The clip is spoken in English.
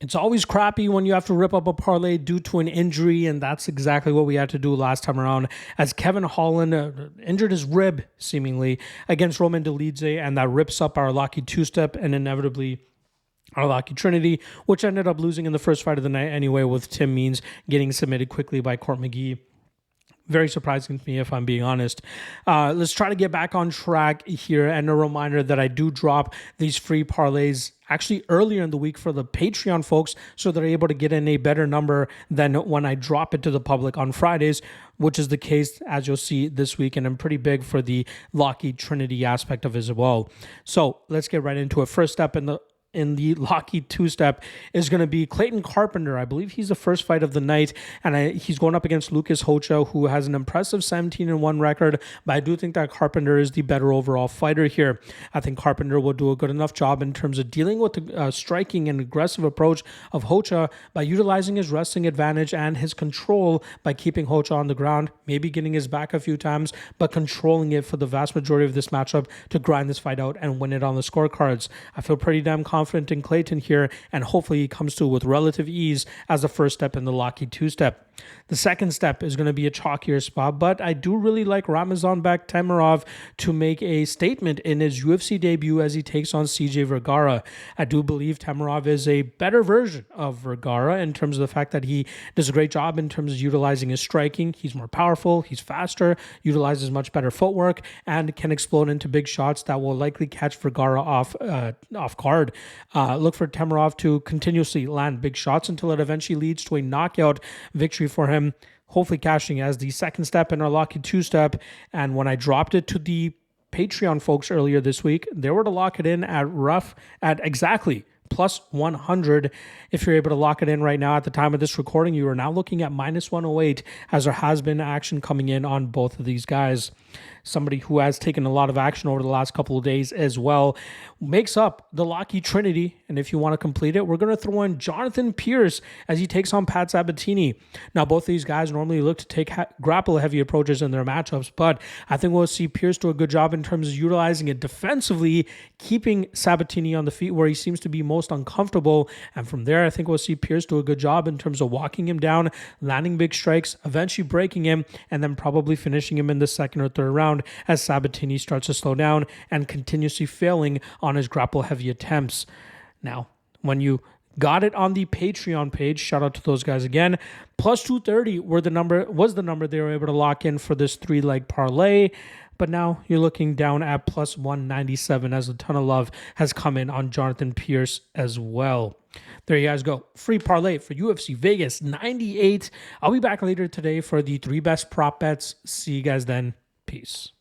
It's always crappy when you have to rip up a parlay due to an injury, and that's exactly what we had to do last time around as Kevin Holland injured his rib, seemingly, against Roman Dolidze, and that rips up our Locky two-step and inevitably our Locky Trinity, which ended up losing in the first fight of the night anyway, with Tim Means getting submitted quickly by Court McGee. Very surprising to me, if I'm being honest. Let's try to get back on track here. And a reminder that I do drop these free parlays actually earlier in the week for the Patreon folks, so they're able to get in a better number than when I drop it to the public on Fridays, which is the case, as you'll see this week. And I'm pretty big for the Locky Trinity aspect of it as well. So let's get right into it. First step in the Locky two-step is going to be Clayton Carpenter. I believe he's the first fight of the night, and he's going up against Lucas Hocha, who has an impressive 17-1 record, but I do think that Carpenter is the better overall fighter here. I think Carpenter will do a good enough job in terms of dealing with the striking and aggressive approach of Hocha by utilizing his wrestling advantage and his control by keeping Hocha on the ground, maybe getting his back a few times, but controlling it for the vast majority of this matchup to grind this fight out and win it on the scorecards. I feel pretty damn confident in Clayton here, and hopefully he comes through with relative ease as the first step in the Locky two-step. The second step is going to be a chalkier spot, but I do really like Ramazanbek Temirov to make a statement in his UFC debut as he takes on CJ Vergara. I do believe Temirov is a better version of Vergara in terms of the fact that he does a great job in terms of utilizing his striking. He's more powerful, he's faster, utilizes much better footwork, and can explode into big shots that will likely catch Vergara off guard. Look for Temirov to continuously land big shots until it eventually leads to a knockout victory for him, hopefully cashing as the second step in our Locky two-step. And when I dropped it to the Patreon folks earlier this week, they were to lock it in at exactly plus 100. If you're able to lock it in right now at the time of this recording, you are now looking at minus 108, as there has been action coming in on both of these guys. Somebody who has taken a lot of action over the last couple of days as well makes up the Locky Trinity. And if you want to complete it, we're going to throw in Jonathan Pierce as he takes on Pat Sabatini. Now, both of these guys normally look to take grapple-heavy approaches in their matchups, but I think we'll see Pierce do a good job in terms of utilizing it defensively, keeping Sabatini on the feet where he seems to be most uncomfortable. And from there, I think we'll see Pierce do a good job in terms of walking him down, landing big strikes, eventually breaking him, and then probably finishing him in the second or third round as Sabatini starts to slow down and continuously failing on his grapple-heavy attempts. Now, when you got it on the Patreon page, shout out to those guys again, plus 230 was the number they were able to lock in for this three-leg parlay. But now you're looking down at plus 197 as a ton of love has come in on Jonathan Pierce as well. There you guys go. Free parlay for UFC Vegas 98. I'll be back later today for the 3 best prop bets. See you guys then. Peace.